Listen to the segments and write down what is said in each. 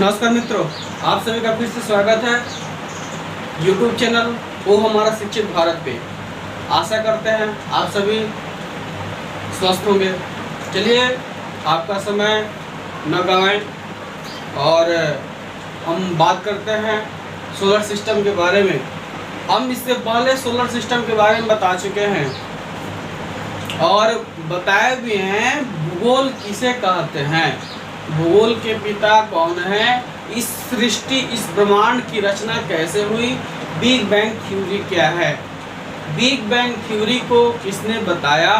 नमस्कार मित्रों, आप सभी का फिर से स्वागत है YouTube चैनल वो हमारा शिक्षित भारत पे। आशा करते हैं आप सभी स्वस्थ होंगे। चलिए आपका समय न गंवाएं और हम बात करते हैं सोलर सिस्टम के बारे में। हम इससे पहले सोलर सिस्टम के बारे में बता चुके हैं और बताए भी हैं भूगोल किसे कहते हैं, भूगोल के पिता कौन है, इस सृष्टि इस ब्रह्मांड की रचना कैसे हुई, बिग बैंग थ्योरी क्या है, बिग बैंग थ्योरी को किसने बताया।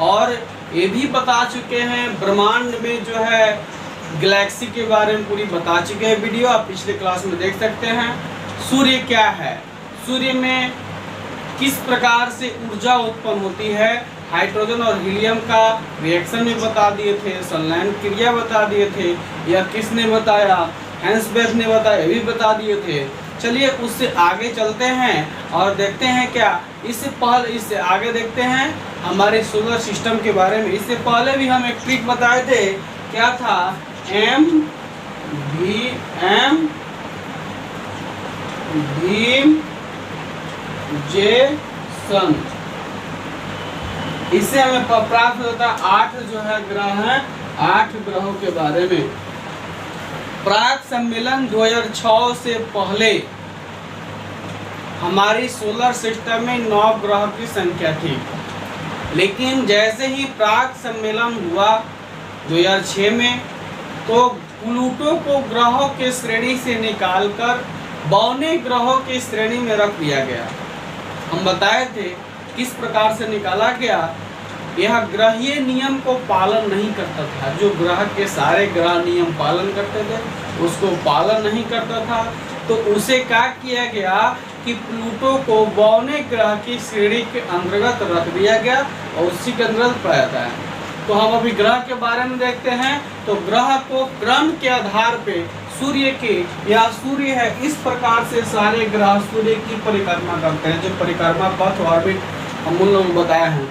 और ये भी बता चुके हैं ब्रह्मांड में जो है गैलेक्सी के बारे में पूरी बता चुके हैं वीडियो, आप पिछले क्लास में देख सकते हैं। सूर्य क्या है, सूर्य में किस प्रकार से ऊर्जा उत्पन्न होती है, हाइड्रोजन और हीलियम का रिएक्शन भी बता दिए थे, संलयन क्रिया बता दिए थे, या किसने बताया, हैंसबर्ग ने बताया, भी बता दिए थे। चलिए उससे आगे चलते हैं और देखते हैं क्या इससे आगे देखते हैं हमारे सोलर सिस्टम के बारे में। इससे पहले भी हम एक ट्रिक बताए थे, क्या था, सन। इससे हमें प्राप्त होता है 8 जो है ग्रह हैं, 8 ग्रहों के बारे में। प्राक सम्मेलन 2006 से पहले हमारी सोलर सिस्टम में 9 ग्रह की संख्या थी, लेकिन जैसे ही प्राक सम्मेलन हुआ 2006 में, तो प्लूटो को ग्रहों के श्रेणी से निकालकर 52 ग्रहों की श्रेणी में रख दिया गया। हम बताए थे किस प्रकार से निकाला गया। यह ग्रहीय नियम को पालन नहीं करता था, जो ग्रह के सारे ग्रह नियम पालन करते थे उसको पालन नहीं करता था, तो उसे क्या किया गया कि प्लूटो को 52 ग्रह की श्रेणी के अंतर्गत रख दिया गया और उसी के अंतर्गत पाया जाता है। तो हम अभी ग्रह के बारे में देखते हैं। तो ग्रह को क्रम के आधार पे सूर्य के, या सूर्य है, इस प्रकार से सारे ग्रह सूर्य की परिक्रमा करते हैं, जो परिक्रमा पथ ऑर्बिट हम उन लोगों को बताया है।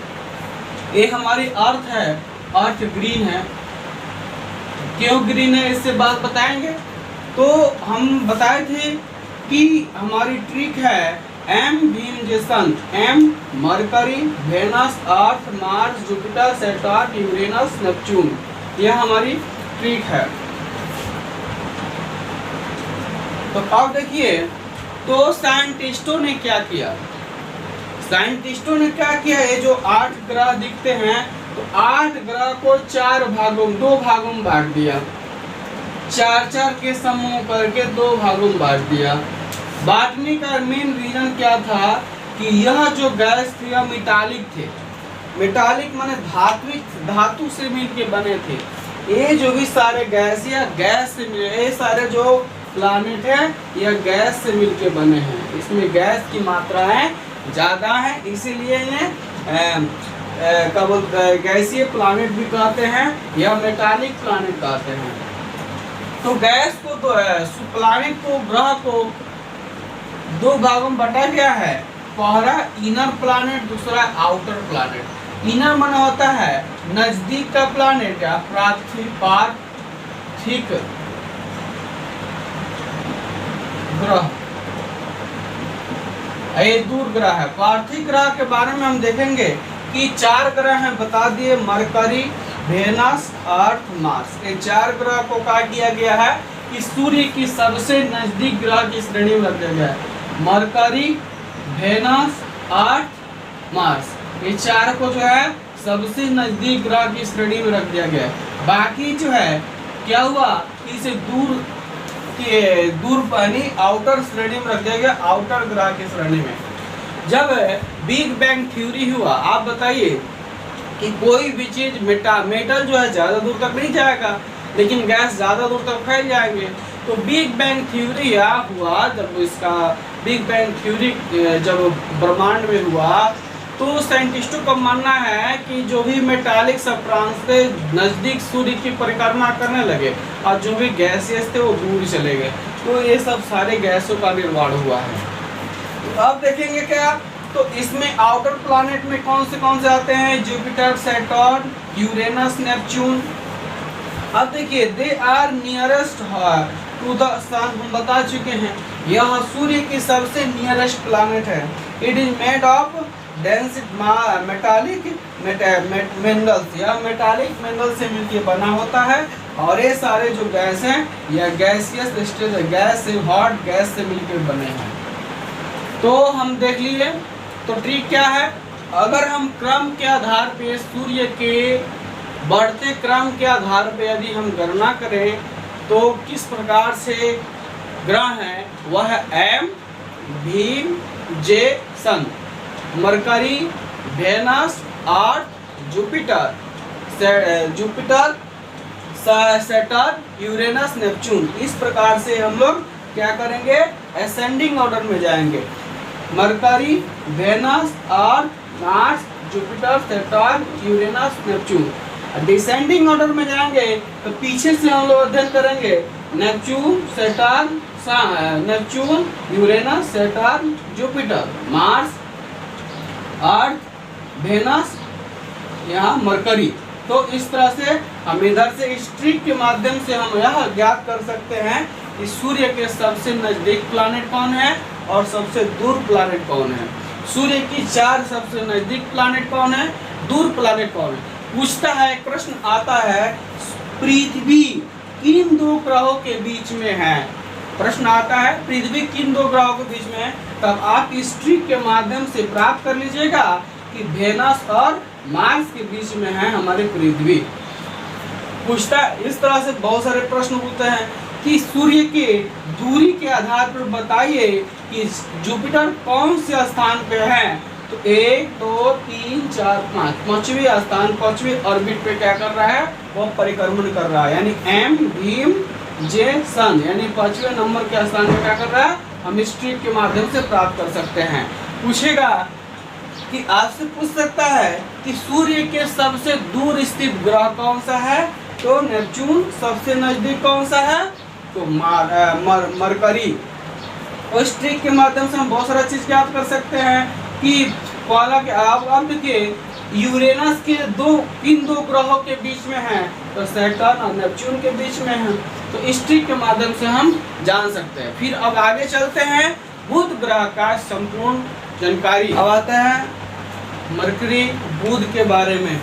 ये हमारी अर्थ है, अर्थ ग्रीन है। क्यों ग्रीन है इससे बात बताएंगे। तो हम बताए थे कि हमारी ट्रिक है एम बीम जेसन, M Mercury, Venus, Earth, Mars, Jupiter, Saturn, Uranus, Neptune, यह हमारी ट्रिक है। तो अब देखिए, तो साइंटिस्टों ने क्या किया, साइंटिस्टों ने क्या किया, ये जो 8 ग्रह दिखते हैं, तो 8 ग्रह को 2 भागों में बांट दिया, 4 के समूह करके 2 भागों में बांट दिया। बांटने का मेन रीजन क्या था कि यह जो गैस थे यह मेटालिक थे। मेटालिक माने धातु से मिलके बने थे। ये जो भी सारे गैस या गैस से मिले, ये सारे जो प्लानिट है यह गैस से मिलके बने हैं। इसमें गैस की मात्राएं ज़्यादा है, इसीलिए इन्हें गैसीय प्लानिट भी कहते हैं या मेटालिक प्लानिट कहते हैं। तो गैस को, तो प्लानिट को, ग्रह को 2 भागों में बांटा गया है। पहला इनर प्लानिट, दूसरा आउटर प्लानिट। इनर मन होता है नजदीक का प्लानिट या पार्थिव ग्रह, ये दूर ग्रह है। पार्थिव ग्रह के बारे में हम देखेंगे कि 4 ग्रह हैं, बता दिए, मरकरी, वेनस, अर्थ, मार्स। ये 4 ग्रह को कहा किया गया है कि सूर्य की सबसे नजदीक ग्रह की श्रेणी में रख दिया गया है। मरकरी, वेनस, अर्थ, मार्स, ये 4 को जो है सबसे नजदीक ग्रह की श्रेणी में रख दिया गया है। बाकी जो है क्या हुआ, इसे दूर पानी आउटर श्रेणी में रख दिया गया, आउटर ग्रह की श्रेणी में। जब बिग बैंग थ्योरी हुआ, आप बताइए कि कोई भी चीज मेटल जो है ज्यादा दूर तक नहीं जाएगा, लेकिन गैस ज्यादा दूर तक फैल जाएंगे। तो बिग बैंग थ्योरी हुआ, जब इसका बिग बैंग थ्योरी जब ब्रह्मांड में हुआ, तो साइंटिस्टों का मानना है कि जो भी मेटालिक सब्सटेंस थे नजदीक सूर्य की परिक्रमा करने लगे और जो भी गैसेस थे वो दूर चले गए। तो ये सब सारे गैसों का निर्माण हुआ है। तो अब देखेंगे क्या, तो इसमें आउटर प्लैनेट में कौन से आते हैं, जुपिटर, सैटर्न, यूरेनस, नेपच्यून। अब देखिए, they are nearest to the sun हम बता चुके हैं। यह सूर्य की सबसे नियरेस्ट प्लैनेट है। It is made of dense metallic minerals, यह मेटालिक मिनरल से मिलकर बना होता है। और ये सारे जो गैस हैं यह गैसियस स्टेज है, गैस से हॉट गैस से मिलकर बने हैं। तो हम देख लिए। तो ट्रिक क्या है, अगर हम क्रम के आधार पे सूर्य के बढ़ते क्रम के आधार पे यदि हम गणना करें तो किस प्रकार से ग्रह हैं, वह है एम, भीम, जे, सन, मरकरी, वेनस, अर्थ, जुपिटर, सैटर्न, यूरेनस, नेपच्यून। इस प्रकार से हम लोग क्या करेंगे, असेंडिंग ऑर्डर में जाएंगे। Mercury, Venus, Earth, Mars, Jupiter, Saturn, Uranus, Neptune. Descending order में जाएंगे तो पीछे से हम लोग अध्ययन करेंगे Neptune, Saturn, Neptune, Uranus, Saturn, Jupiter, Mars, Earth, Venus, यहाँ मरकरी। तो इस तरह से हम इधर से इस ट्रिक के माध्यम से हम यह ज्ञात कर सकते हैं कि सूर्य के सबसे नजदीक प्लैनेट कौन है और सबसे दूर प्लैनेट कौन है। सूर्य की 4 सबसे नजदीक प्लैनेट कौन है, दूर प्लैनेट कौन है। पूछता है, प्रश्न आता है, पृथ्वी किन 2 ग्रहों के बीच में है। प्रश्न आता है पृथ्वी किन 2 ग्रहों के बीच में है, तब आप इस ट्रिक के माध्यम से प्राप्त कर लीजिएगा कि वेनस और मार्स के बीच में है हमारी पृथ्वी। पूछता है इस तरह से बहुत सारे प्रश्न पूछते हैं कि सूर्य के दूरी के आधार पर बताइए कि जुपिटर कौन से स्थान पे है। तो 1, 2, 3, 4, 5 पांचवें स्थान, 5वें ऑर्बिट पे क्या कर रहा है, वो परिक्रमण कर रहा है। यानी एम, भीम, जे, सन, यानी 5वें नंबर के स्थान पे क्या कर रहा है, हम इस ट्रिक के माध्यम से प्राप्त कर सकते हैं। पूछेगा कि आपसे पूछ सकता है कि सूर्य के सबसे दूर स्थित ग्रह कौन सा है, तो नेपच्यून। सबसे नजदीक कौन सा है, तो मरकरी। उस ट्रिक के माध्यम से हम बहुत सारा चीज ज्ञात कर सकते हैं कि पहला के आप देखिए यूरेनस के इन 2 ग्रहों के बीच में है, तो सैटर्न और नेपच्यून के बीच में है। तो इस ट्रिक के माध्यम से हम जान सकते हैं। फिर अब आगे चलते हैं, बुध ग्रह का संपूर्ण जानकारी। अब आता है मरकरी, बुध के बारे में।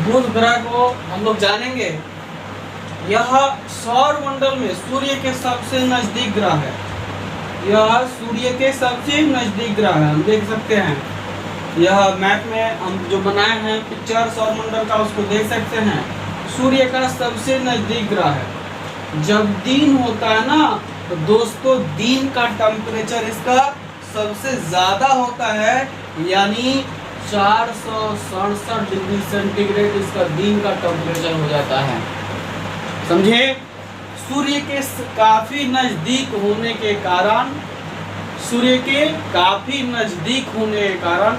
बुध ग्रह को हम लोग जानेंगे। यह सौर मंडल में सूर्य के सबसे नजदीक ग्रह है। यह सूर्य के सबसे नजदीक ग्रह है। हम देख सकते हैं यह मैप में हम जो बनाए हैं पिक्चर सौर मंडल का, उसको देख सकते हैं। सूर्य का सबसे नजदीक ग्रह है। जब दिन होता है ना तो दोस्तों दिन का टेम्परेचर इसका सबसे ज्यादा होता है, यानी 467 डिग्री सेंटीग्रेड इसका दिन का टेम्परेचर हो जाता है। समझे, सूर्य के काफी नजदीक होने के कारण, सूर्य के काफी नजदीक होने के कारण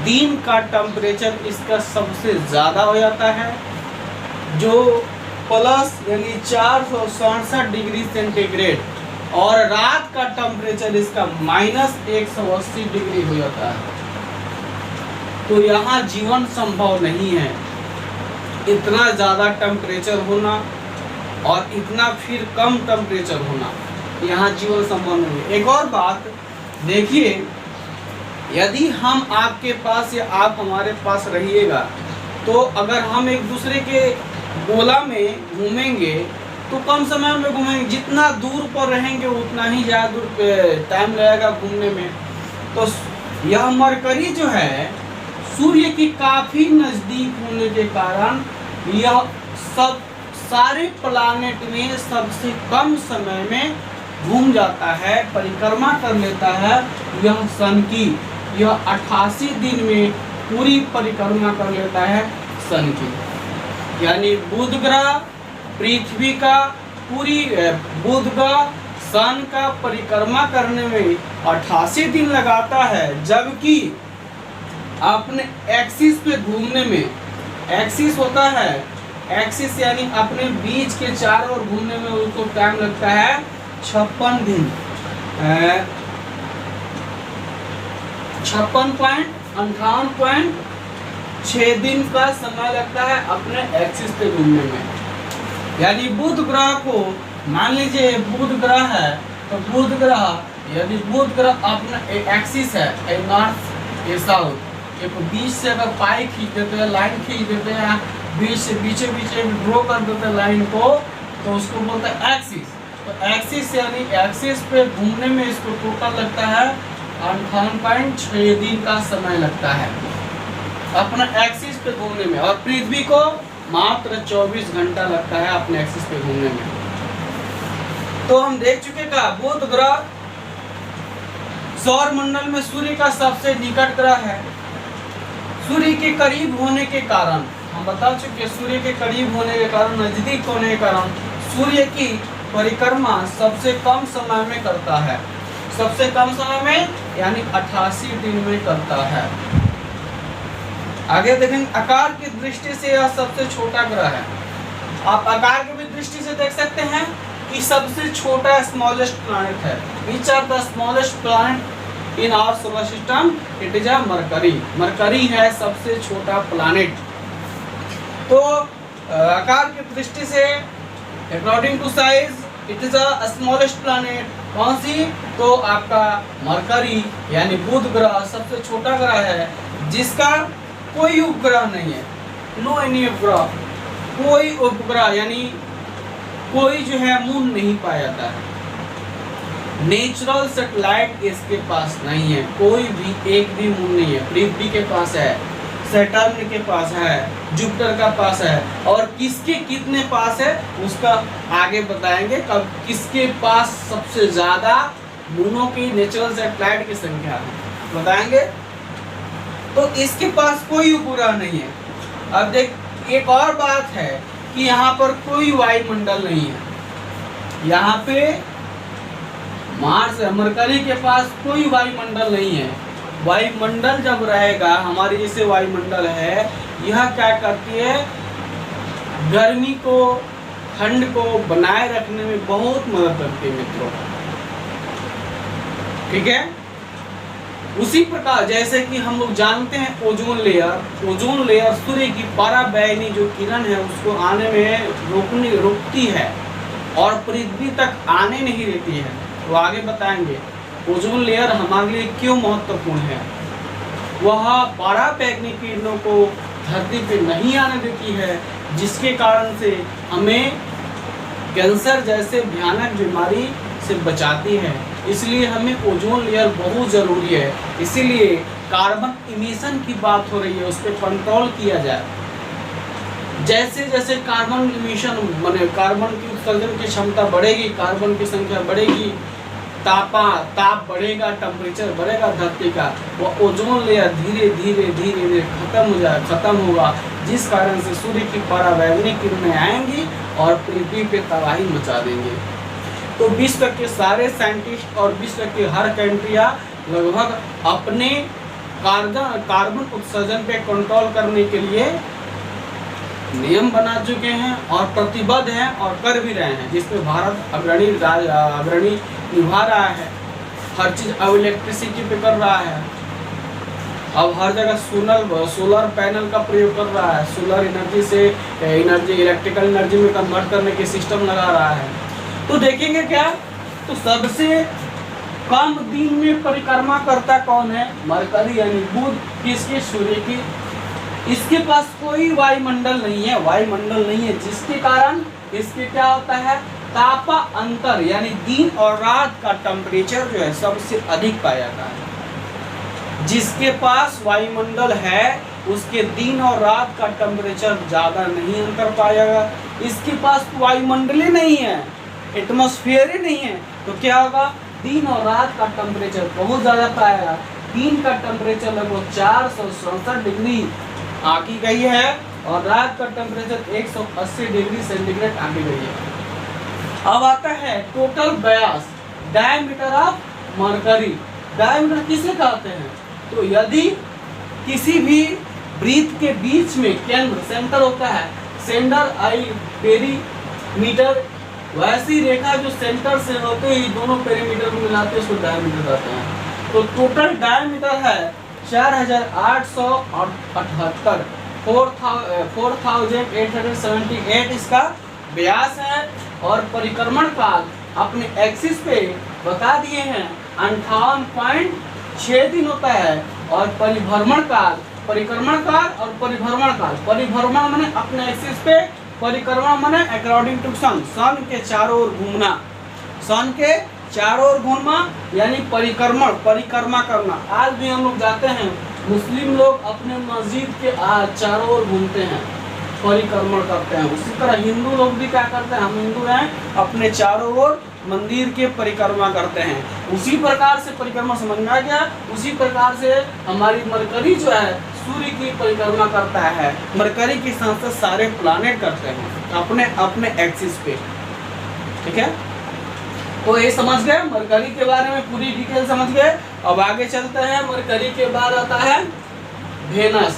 दिन का टेम्परेचर इसका सबसे ज्यादा हो जाता है, जो प्लस यानी 467 डिग्री सेंटीग्रेड, और रात का टेम्परेचर इसका -180 डिग्री हो जाता है। तो यहाँ जीवन संभव नहीं है। इतना ज़्यादा टेम्परेचर होना और इतना फिर कम टेम्परेचर होना, यहाँ जीवन संभव नहीं है। एक और बात देखिए, यदि हम आपके पास या आप हमारे पास रहिएगा, तो अगर हम एक दूसरे के गोला में घूमेंगे तो कम समय में घूमेंगे, जितना दूर पर रहेंगे उतना ही ज़्यादा दूर पे टाइम लगेगा घूमने में। तो यह मरकरी जो है सूर्य की काफ़ी नज़दीक होने के कारण यह सब सारे प्लानेट में सबसे कम समय में घूम जाता है, परिक्रमा कर लेता है। यह सन की यह 88 दिन में पूरी परिक्रमा कर लेता है सन की। यानी बुध ग्रह पृथ्वी का पूरी बुध ग्रह सन का परिक्रमा करने में 88 दिन लगाता है, जबकि अपने एक्सिस पे घूमने में, एक्सिस होता है, एक्सिस यानी अपने बीच के चारों ओर घूमने में उसको टाइम लगता है 56 दिन, 56.58 6 दिन का समय लगता है अपने एक्सिस पे घूमने में। यानी बुध ग्रह को, मान लीजिए बुध ग्रह है, तो बुध ग्रह, यदि बुध ग्रह अपना एक्सिस है, ए नॉर्थ ए साउथ, एक बीच से अगर पाई खींच देते हैं, लाइन खींच देते हैं, बीच से बीचे बीचे ड्रॉ कर देते हैं लाइन को, तो उसको बोलते हैं एक्सिस। तो एक्सिस यानी एक्सिस पे घूमने में इसको टोटल लगता है 58.6 दिन का समय लगता है अपना एक्सिस पे घूमने में, और पृथ्वी को मात्र 24 घंटा लगता है अपने एक्सिस पे घूमने में। तो हम देख चुके का बुध ग्रह सौर मंडल में सूर्य का सबसे निकट ग्रह है। सूर्य के करीब होने के कारण, हम बता चुके सूर्य के करीब होने के कारण, नजदीक होने के कारण सूर्य की परिक्रमा सबसे कम समय में करता है। सबसे कम समय में यानी 88 दिन में करता है। आगे देखेंगे, आकार की दृष्टि से यह सबसे छोटा ग्रह है। आप आकार की भी दृष्टि से देख सकते हैं कि सबसे छोटा स्मॉलेस्ट प्लैनेट है। Which are the smallest planet in our solar system? It is a Mercury. Mercury है सबसे छोटा प्लैनेट। तो आकार की दृष्टि से according to size it is a smallest planet. कौन सी? तो आपका मरकरी यानी बुध ग्रह सबसे छोटा ग्रह है, जिसका कोई उपग्रह नहीं है। नो एनी उपग्रह, कोई उपग्रह यानी कोई जो है मून नहीं पाया जाता है। नेचुरल सैटेलाइट इसके पास नहीं है, कोई भी एक भी मून नहीं है। पृथ्वी के पास है, सैटर्न के पास है, जुपिटर का पास है, और किसके कितने पास है उसका आगे बताएंगे। कब किसके पास सबसे ज्यादा मूनों की, नेचुरल सैटेलाइट की संख्या है बताएंगे। तो इसके पास कोई उपग्रह नहीं है। अब देख, एक और बात है कि यहाँ पर कोई वायुमंडल नहीं है। यहाँ पे मार्स, मरकरी के पास कोई वायुमंडल नहीं है। वायुमंडल जब रहेगा, हमारी जैसे वायुमंडल है, यह क्या करती है, गर्मी को, ठंड को बनाए रखने में बहुत मदद करती है मित्रों। ठीक है। उसी प्रकार जैसे कि हम लोग जानते हैं ओजोन लेयर, ओजोन लेयर सूर्य की पराबैंगनी जो किरण है उसको आने में रोकती है और पृथ्वी तक आने नहीं देती है। तो आगे बताएंगे ओजोन लेयर हमारे लिए क्यों महत्वपूर्ण है। वह पराबैंगनी किरणों को धरती पे नहीं आने देती है, जिसके कारण से हमें कैंसर जैसे भयानक बीमारी से बचाती है। इसलिए हमें ओजोन लेयर बहुत ज़रूरी है। इसीलिए कार्बन इमिशन की बात हो रही है, उस पर कंट्रोल किया जाए। जैसे जैसे कार्बन इमिशन माने कार्बन की उत्सर्जन की क्षमता बढ़ेगी, कार्बन की संख्या बढ़ेगी, ताप बढ़ेगा, टेम्परेचर बढ़ेगा धरती का, वो ओजोन लेयर धीरे धीरे धीरे धीरे खत्म होगा, जिस कारण से सूर्य की पराबैंगनी किरणें आएंगी और पृथ्वी पे तबाही मचा देंगे। तो विश्व के सारे साइंटिस्ट और विश्व की हर कंट्रियाँ लगभग अपने कार्बन उत्सर्जन पे कंट्रोल करने के लिए नियम बना चुके हैं और प्रतिबद्ध हैं और कर भी रहे हैं, जिसमें भारत अग्रणी निभा रहा है। हर चीज़ अब इलेक्ट्रिसिटी पे कर रहा है। अब हर जगह सोलर पैनल का प्रयोग कर रहा है, सोलर एनर्जी से इलेक्ट्रिकल एनर्जी में कन्वर्ट करने के सिस्टम लगा रहा है। तो देखेंगे क्या, तो सबसे कम दिन में परिक्रमा करता कौन है? मरकरी यानी बुध। किसके? सूर्य की। इसके पास कोई वायुमंडल नहीं है, वायुमंडल नहीं है, जिसके कारण इसके क्या होता है, तापा अंतर यानी दिन और रात का टेम्परेचर जो है सबसे अधिक पाया जाता है। जिसके पास वायुमंडल है उसके दिन और रात का टेम्परेचर ज़्यादा नहीं अंतर पाएगा। इसके पास वायुमंडल ही नहीं है, एटमॉस्फेयर ही नहीं है, तो क्या होगा, दिन और रात का टेम्परेचर बहुत ज़्यादा पाएगा। दिन का टेम्परेचर लगभग 467 डिग्री आंकी गई है और रात का टेम्परेचर 180 डिग्री सेंटीग्रेड आंकी गई है। अब आता है total Vyas, diameter of mercury. Diameter किसे कहते हैं? तो यदि किसी भी वृत्त के बीच में केंद्र, सेंटर होता है, सेंटर आई पेरीमीटर, वैसी रेखा जो सेंटर से होते ही दोनों पेरीमीटर को मिलाते हैं उसको डायमीटर कहते हैं। तो टोटल डायमीटर है 4878, 4878 इसका व्यास है। और परिक्रमण काल अपने एक्सिस पे बता दिए हैं 58.6 दिन होता है। और परिक्रमण काल और परिभ्रमण माने अपने एक्सिस पे, परिक्रमण माने अकॉर्डिंग टू सन के चारों ओर घूमना, सन के चारों ओर घूमना यानी परिक्रमा करना। आज भी हम लोग जाते हैं, मुस्लिम लोग अपने मस्जिद के चारों ओर घूमते हैं, परिक्रमण करते हैं। उसी तरह हिंदू लोग भी क्या करते हैं, हम हिंदू हैं, अपने चारों ओर मंदिर के परिक्रमा करते हैं। उसी प्रकार से परिक्रमा समझ में आ गया। उसी प्रकार से हमारी मरकरी जो है सूर्य की परिक्रमा करता है। मरकरी के साथ साथ सारे प्लैनेट करते हैं अपने अपने एक्सिस पे। ठीक है, तो ये समझ गए मरकरी के बारे में, पूरी डिटेल समझ गए। अब आगे चलते हैं। मरकरी के बाद आता है वेनस।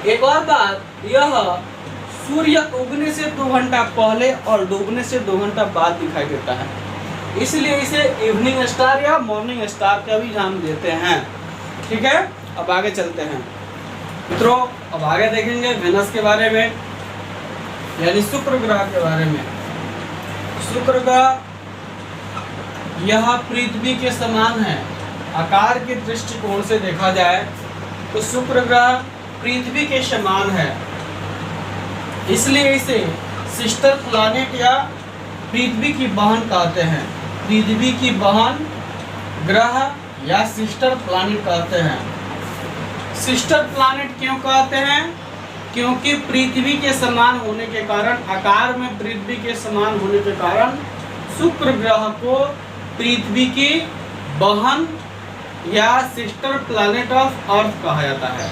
एक और बात, यह सूर्य उगने से 2 घंटा पहले और डूबने से 2 घंटा बाद दिखाई देता है, इसलिए इसे इवनिंग स्टार या मॉर्निंग स्टार का भी नाम देते हैं। ठीक है, अब आगे चलते हैं मित्रों। अब आगे देखेंगे वेनस के बारे में, यानी शुक्र ग्रह के बारे में। शुक्र ग्रह यह पृथ्वी के समान है। आकार के दृष्टिकोण से देखा जाए तो शुक्र ग्रह पृथ्वी के समान है, इसलिए इसे सिस्टर प्लैनेट या पृथ्वी की बहन कहते हैं। पृथ्वी की बहन ग्रह या सिस्टर प्लैनेट कहते हैं। सिस्टर प्लैनेट क्यों कहते हैं? क्योंकि पृथ्वी के समान होने के कारण, आकार में पृथ्वी के समान होने के कारण शुक्र ग्रह को पृथ्वी की बहन या सिस्टर प्लैनेट ऑफ अर्थ कहा जाता है।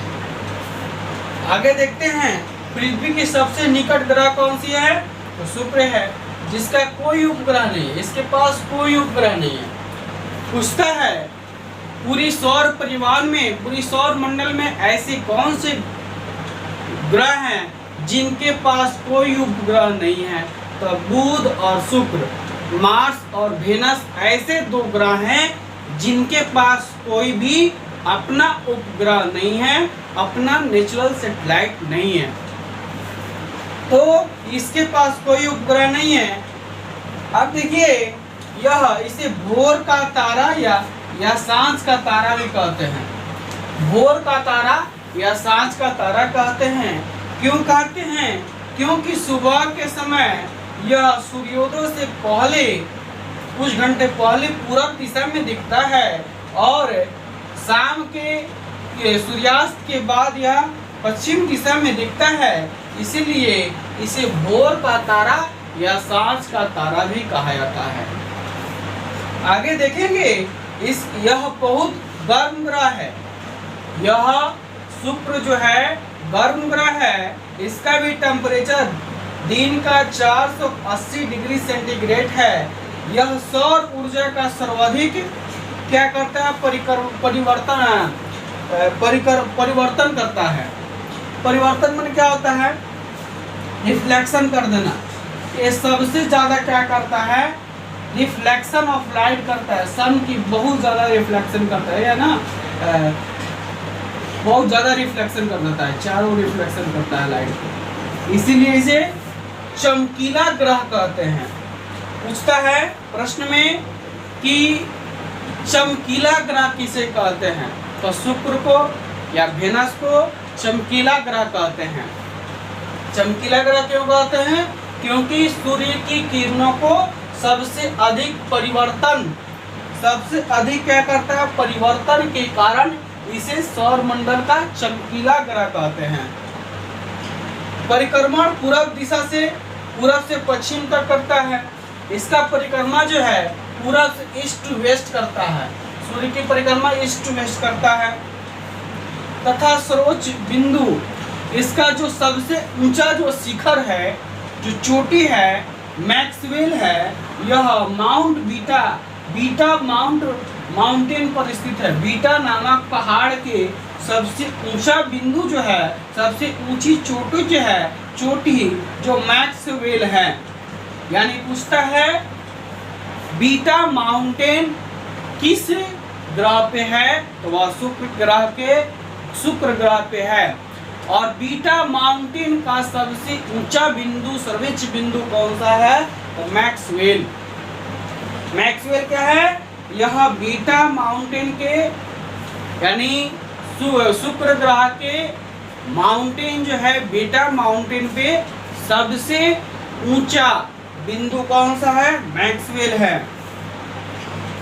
आगे देखते हैं पृथ्वी की सबसे निकट ग्रह कौन सी है? तो शुक्र है, जिसका कोई उपग्रह नहीं है, इसके पास कोई उपग्रह नहीं है। पूछता है पूरी सौर परिवार में, पूरी सौर मंडल में ऐसे कौन से ग्रह हैं जिनके पास कोई उपग्रह नहीं है? तो बुध और शुक्र, मार्स और वेनस ऐसे 2 ग्रह हैं जिनके पास कोई भी अपना उपग्रह नहीं है, अपना नेचुरल सैटेलाइट नहीं है। तो इसके पास कोई उपग्रह नहीं है। अब देखिए, यह इसे भोर का तारा या सांझ का तारा भी कहते हैं। भोर का तारा या सांझ का तारा कहते हैं। क्यों कहते हैं? क्योंकि सुबह के समय यह सूर्योदय से पहले कुछ घंटे पहले पूरब दिशा में दिखता है और शाम के सूर्यास्त के बाद यह पश्चिम दिशा में दिखता है, इसीलिए इसे भोर का तारा या सांझ का तारा भी कहा जाता है। आगे देखेंगे यह बहुत गर्म ग्रह है। यह शुक्र जो है गर्म ग्रह है। इसका भी टेम्परेचर दिन का 480 डिग्री सेंटीग्रेड है। यह सौर ऊर्जा का सर्वाधिक क्या करता है? परिवर्तन करता है। परिवर्तन में क्या होता है? रिफ्लेक्शन कर देना। ये सबसे ज्यादा क्या करता है? रिफ्लेक्शन ऑफ लाइट करता है। सन की बहुत ज्यादा रिफ्लेक्शन करता है, या ना बहुत ज्यादा रिफ्लेक्शन कर देता है, चारों रिफ्लेक्शन करता है लाइट को, इसीलिए इसे चमकीला ग्रह कहते हैं। पूछता है प्रश्न में कि चमकीला ग्रह किसे कहते हैं? तो शुक्र को या वेनस को चमकीला ग्रह कहते हैं। चमकीला ग्रह क्यों कहते हैं? क्योंकि सूर्य की किरणों को सबसे अधिक क्या करता है? परिवर्तन के कारण इसे सौर मंडल का चमकीला ग्रह कहते हैं। परिक्रमण पूरब से पश्चिम तक करता है। इसका परिक्रमा जो है पूरब से ईस्ट टू वेस्ट करता है। सूर्य की परिक्रमा ईस्ट टू वेस्ट करता है। तथा सर्वोच्च बिंदु, इसका जो सबसे ऊंचा जो शिखर है, जो चोटी है, मैक्सवेल है, यह माउंट बीटा माउंटेन पर स्थित है। बीटा नामक पहाड़ के सबसे ऊंचा बिंदु जो है, सबसे ऊंची चोटी जो मैक्सवेल है। यानी पूछता है बीटा माउंटेन किस ग्रह पे है? तो वह शुक्र ग्रह के शुक्र ग्रह पे है। और बीटा माउंटेन का सबसे ऊंचा बिंदु, सर्वोच्च बिंदु कौन सा है? तो मैक्सवेल। मैक्सवेल क्या है? यह बीटा माउंटेन के यानी शुक्र ग्रह के माउंटेन जो है, बीटा माउंटेन पे सबसे ऊंचा बिंदु कौन सा है? मैक्सवेल है।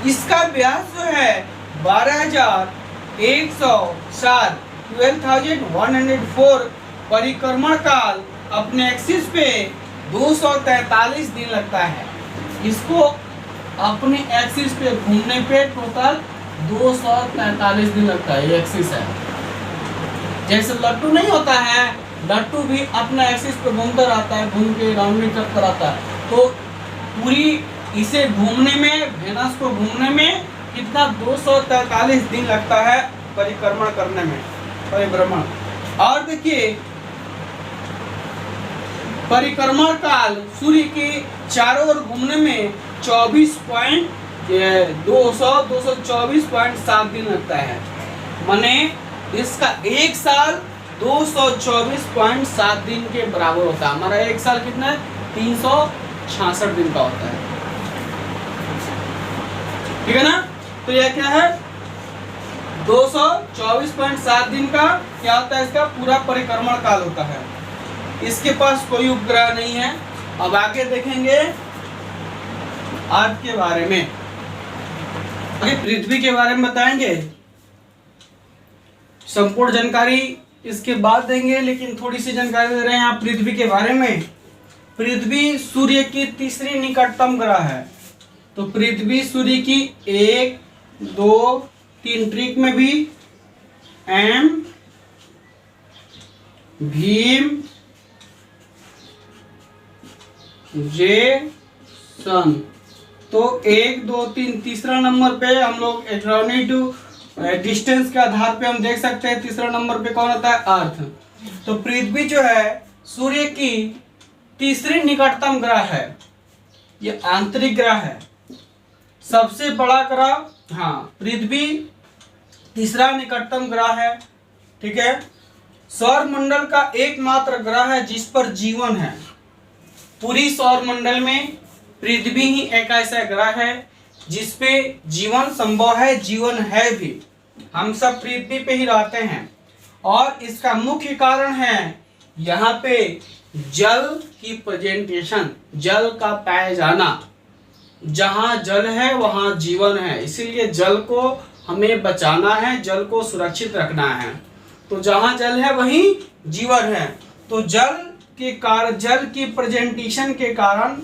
इसका व्यास जो है 12,107 12,104 परिक्रमण काल अपने एक्सिस पे 243 दिन लगता है। इसको अपने एक्सिस पे घूमने पे टोटल 243 दिन लगता है। ये एक्सिस है, जैसे लट्टू नहीं होता है, लट्टू भी अपना एक्सिस पे घूमता रहता है, घूम के राउंडिंग करता रहता है। तो पूरी इसे घूमने में, वेनस को घूमने में कितना 243 दिन लगता है परिक्रमण करने में, परिभ्रमण। और देखिए परिक्रमण काल सूर्य के चारों ओर घूमने में 224.7 दिन लगता है। माने इसका एक साल 224.7 दिन के बराबर होता है। हमारा एक साल कितना है? 366 दिन का होता है, ठीक है ना। तो यह क्या है? 224.7 दिन का क्या होता है? इसका पूरा परिक्रमण काल होता है। इसके पास कोई उपग्रह नहीं है। अब आगे देखेंगे अर्थ के बारे में, आगे पृथ्वी के बारे में बताएंगे। संपूर्ण जानकारी इसके बाद देंगे, लेकिन थोड़ी सी जानकारी दे रहे हैं आप पृथ्वी के बारे में। पृथ्वी सूर्य की तीसरी निकटतम ग्रह है। तो पृथ्वी सूर्य की 1, 2, 3 ट्रिक में भी एम, भीम, जे, सन। तो 1, 2, 3 तीसरा नंबर पे हम लोग इलेक्ट्रॉनिक डिस्टेंस के आधार पे हम देख सकते हैं तीसरा नंबर पे कौन होता है? अर्थ। तो पृथ्वी जो है सूर्य की तीसरी निकटतम ग्रह है। ये आंतरिक ग्रह है, सबसे बड़ा ग्रह। हाँ, पृथ्वी तीसरा निकटतम ग्रह है, ठीक है। सौर मंडल का एकमात्र ग्रह है जिस पर जीवन है। पूरी सौर मंडल में पृथ्वी ही एक ऐसा ग्रह है जिस पे जीवन संभव है, जीवन है भी। हम सब पृथ्वी पे ही रहते हैं। और इसका मुख्य कारण है यहाँ पे जल की प्रेजेंटेशन, जल का पाया जाना। जहाँ जल है वहाँ जीवन है, इसीलिए जल को हमें बचाना है, जल को सुरक्षित रखना है। तो जहाँ जल है वहीं जीवन है। तो जल के कारण, जल की प्रेजेंटेशन के कारण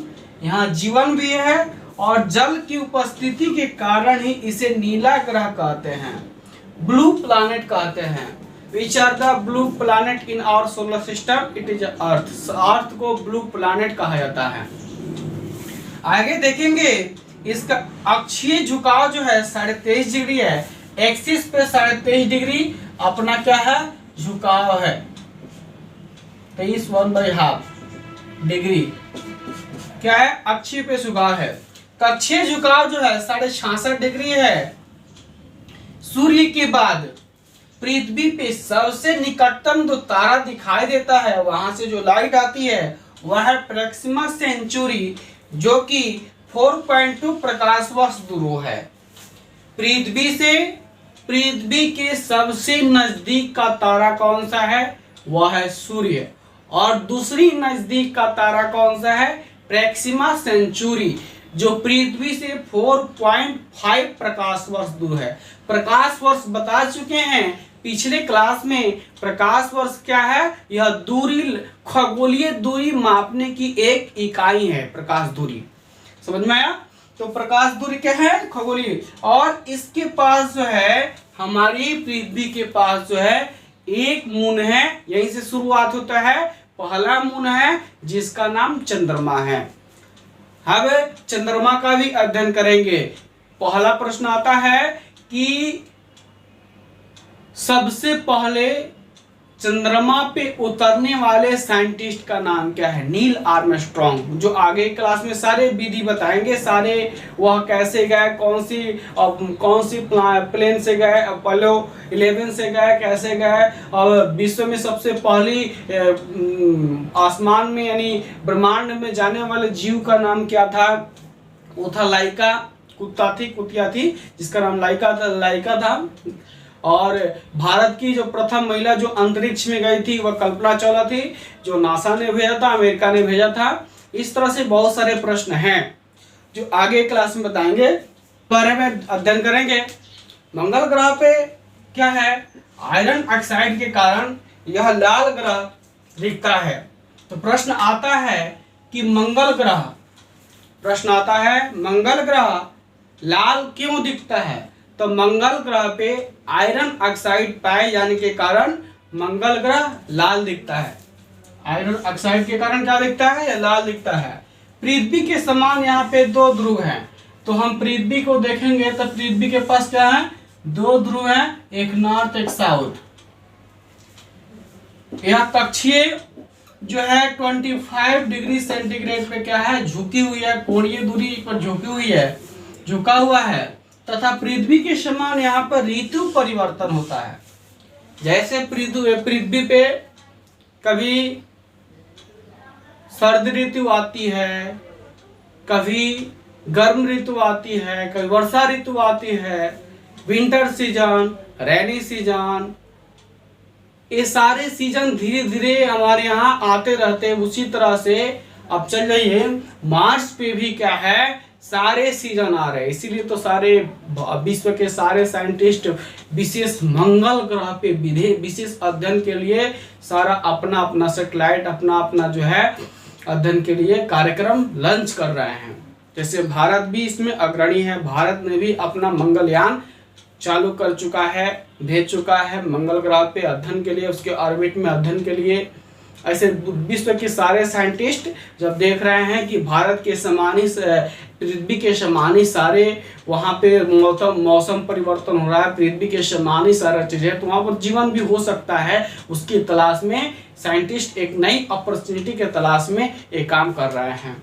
यहाँ जीवन भी है, और जल की उपस्थिति के कारण ही इसे नीला ग्रह कहते हैं, ब्लू प्लैनेट कहते हैं। Which are the blue planet in our solar system? It is Earth. Earth को ब्लू प्लैनेट कहा जाता है। आगे देखेंगे इसका अक्षीय झुकाव जो है 23.5 डिग्री है। एक्सिस पे 23.5 डिग्री अपना क्या है? झुकाव है। 23.1/2 डिग्री क्या है? अक्षीय पे झुकाव है। कक्षीय झुकाव जो है 66.5 डिग्री है। सूर्य के बाद पृथ्वी पे सबसे निकटतम जो तारा दिखाई देता है, वहां से जो लाइट आती है वह है प्रोक्सिमा सेंचुरी, जो कि 4.2 प्रकाश वर्ष दूर है। पृथ्वी से, पृथ्वी के सबसे नजदीक का तारा कौन सा है? वह है सूर्य। और दूसरी नजदीक का तारा कौन सा है? प्रोक्सिमा सेंचुरी, जो पृथ्वी से 4.5 प्रकाश वर्ष दूर है। प्रकाश वर्ष बता चुके हैं पिछले क्लास में। प्रकाश वर्ष क्या है? यह दूरी, खगोलीय दूरी मापने की एक इकाई है। प्रकाश दूरी समझ में आया? तो प्रकाश दूरी क्या है? खगोलीय। और इसके पास जो है, हमारी पृथ्वी के पास जो है एक मून है, यहीं से शुरुआत होता है। पहला मून है जिसका नाम चंद्रमा है। अब चंद्रमा का भी अध्ययन करेंगे। पहला प्रश्न आता है कि सबसे पहले चंद्रमा पे उतरने वाले साइंटिस्ट का नाम क्या है? Neil Armstrong. जो आगे क्लास में सारे विधि बताएंगे, सारे वह कैसे गए, कौन सी प्लेन से गए, अपोलो 11 से गए, कैसे गए, और विश्व में सबसे पहली आसमान में यानी ब्रह्मांड में जाने वाले जीव का नाम क्या था? वो था लाइका, कुतिया थी जिसका नाम लाइका था। और भारत की जो प्रथम महिला जो अंतरिक्ष में गई थी वह कल्पना चावला थी, जो नासा ने भेजा था, अमेरिका ने भेजा था। इस तरह से बहुत सारे प्रश्न हैं जो आगे क्लास में बताएंगे, बारे में अध्ययन करेंगे। मंगल ग्रह पे क्या है? आयरन ऑक्साइड के कारण यह लाल ग्रह दिखता है। तो प्रश्न आता है कि मंगल ग्रह लाल क्यों दिखता है? तो मंगल ग्रह पे आयरन ऑक्साइड पाए जाने के कारण मंगल ग्रह लाल दिखता है। आयरन ऑक्साइड के कारण क्या दिखता है? या लाल दिखता है। पृथ्वी के समान यहाँ पे 2 ध्रुव हैं। तो हम पृथ्वी को देखेंगे तो पृथ्वी के पास क्या है? 2 ध्रुव हैं, एक नॉर्थ एक साउथ। यह कक्षीय जो है 25 डिग्री सेंटीग्रेड पे क्या है? झुकी हुई है, कोणीय दूरी पर झुकी हुई है, झुका हुआ है। तथा पृथ्वी के समान यहाँ पर ऋतु परिवर्तन होता है। जैसे पृथ्वी पे कभी सर्द ऋतु आती है, कभी गर्म ऋतु आती है, कभी वर्षा ऋतु आती है, विंटर सीजन, रेनी सीजन, ये सारे सीजन धीरे धीरे हमारे यहाँ आते रहते हैं। उसी तरह से अब चल जाइए मार्स पे भी क्या है? सारे सीजन आ रहे हैं। इसीलिए तो सारे विश्व के सारे साइंटिस्ट विशेष मंगल ग्रह पे विशेष अध्ययन के लिए सारा अपना अपना सैटेलाइट, अपना अपना जो है अध्ययन के लिए कार्यक्रम लॉन्च कर रहे हैं। जैसे भारत भी इसमें अग्रणी है। भारत ने भी अपना मंगलयान चालू कर चुका है, भेज चुका है मंगल ग्रह पे अध्ययन के लिए, उसके ऑर्बिट में अध्ययन के लिए। ऐसे विश्व के सारे साइंटिस्ट जब देख रहे हैं कि भारत के समान ही, पृथ्वी के समान ही सारे वहाँ पे मौसम परिवर्तन हो रहा है, पृथ्वी के समान ही सारा चीज़ है, तो वहाँ पर जीवन भी हो सकता है। उसकी तलाश में साइंटिस्ट एक नई अपॉर्चुनिटी के तलाश में एक काम कर रहे हैं।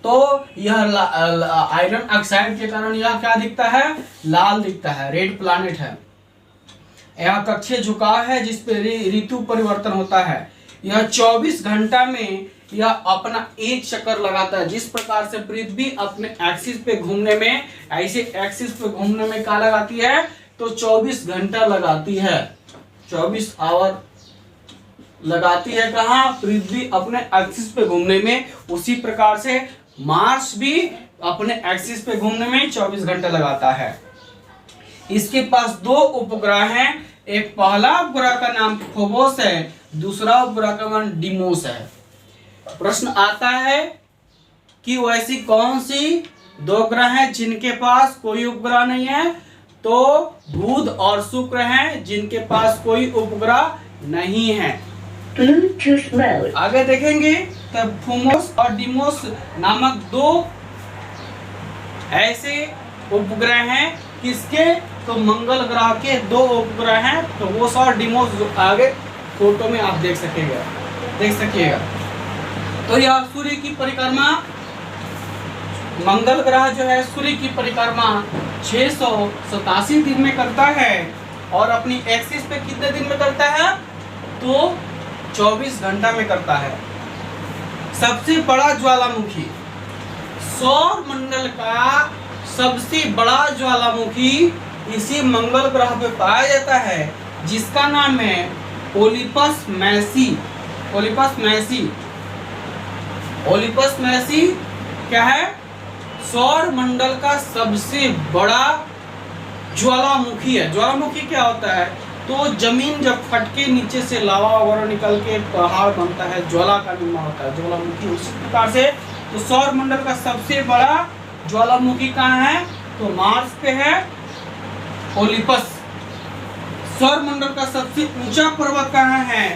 तो यह आयरन ऑक्साइड के कारण यह क्या दिखता है? लाल दिखता है, रेड प्लैनेट है। यह कक्षीय झुकाव है जिस पे ऋतु परिवर्तन होता है। यह 24 घंटा में यह अपना एक चक्कर लगाता है। जिस प्रकार से पृथ्वी अपने एक्सिस पे घूमने में, ऐसे एक्सिस पे घूमने में क्या लगाती है? तो 24 घंटा लगाती है, 24 आवर लगाती है। कहाँ? पृथ्वी अपने एक्सिस पे घूमने में। उसी प्रकार से मार्स भी अपने एक्सिस पे घूमने में 24 घंटा लगाता है। इसके पास 2 उपग्रह हैं। एक पहला उपग्रह का नाम फोबोस है, दूसरा उपग्रह का नाम डिमोस है। प्रश्न आता है कि वैसी कौन सी 2 ग्रह हैं जिनके पास कोई उपग्रह नहीं है? तो बुध और शुक्र हैं जिनके पास कोई उपग्रह नहीं है। आगे देखेंगे तो फोमोस और डिमोस नामक 2 ऐसे उपग्रह हैं। किसके? तो मंगल ग्रह के 2 उपग्रह हैं, फोमोस और डिमोस। आगे फोटो में आप देख सकिएगा। तो यह सूर्य की परिक्रमा, मंगल ग्रह जो है सूर्य की परिक्रमा 687 दिन में करता है और अपनी एक्सिस पे कितने दिन में करता है? तो 24 घंटा में करता है। सबसे बड़ा ज्वालामुखी, सौर मंडल का सबसे बड़ा ज्वालामुखी इसी मंगल ग्रह पे पाया जाता है, जिसका नाम है ओलिपस मैसी क्या है? सौर मंडल का सबसे बड़ा ज्वालामुखी है। ज्वालामुखी क्या होता है? तो जमीन जब फट के नीचे से लावा वगैरह निकल के पहाड़ बनता है, ज्वाला का निर्माण होता है, ज्वालामुखी। उसी प्रकार से तो सौर मंडल का सबसे बड़ा ज्वालामुखी कहाँ है? तो मार्स पे है ओलिपस। सौर मंडल का सबसे ऊंचा पर्वत कहाँ है?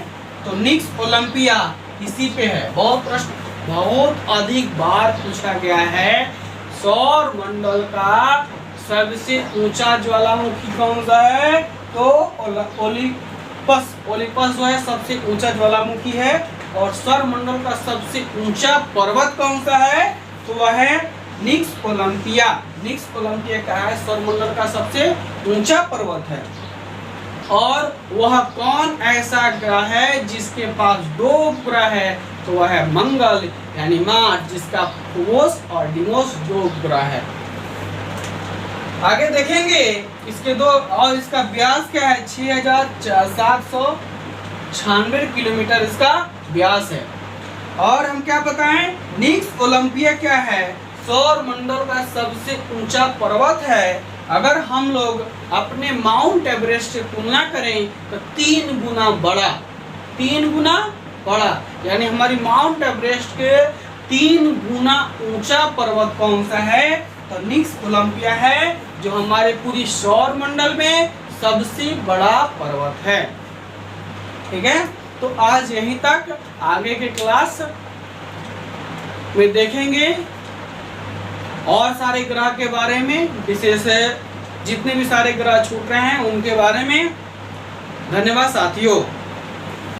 तो निक्स ओलंपिया इसी पे है। बहुत अधिक बार पूछा गया है, सौर मंडल का सबसे ऊंचा ज्वालामुखी कौन सा है? तो ओलिपस, ओलिपस जो है सबसे ऊंचा ज्वालामुखी है। और सौरमंडल का सबसे ऊंचा पर्वत कौन सा है? तो वह है निक्स ओलंपिया। निक्स ओलंपिया का है सौरमंडल का सबसे ऊंचा पर्वत है। और वह कौन ऐसा ग्रह है जिसके पास 2 उपग्रह है? तो वह है मंगल यानी मार्स, जिसका फोबोस और डिमोस 2 उपग्रह है। आगे देखेंगे इसके 2 और इसका व्यास क्या है? 6796 किलोमीटर इसका व्यास है। और हम क्या बताएं, निक्स ओलंपिया क्या है? सौरमंडल का सबसे ऊंचा पर्वत है। अगर हम लोग अपने माउंट एवरेस्ट से तुलना करें तो 3 गुना बड़ा, 3 गुना बड़ा, यानी हमारी माउंट एवरेस्ट के 3 गुना ऊंचा पर्वत कौन सा है? तो निक्स ओलंपिया है, जो हमारे पूरी सौरमंडल में सबसे बड़ा पर्वत है। ठीक है, तो आज यहीं तक। आगे के क्लास में देखेंगे और सारे ग्रह के बारे में, विशेष जितने भी सारे ग्रह छूट रहे हैं उनके बारे में। धन्यवाद साथियों।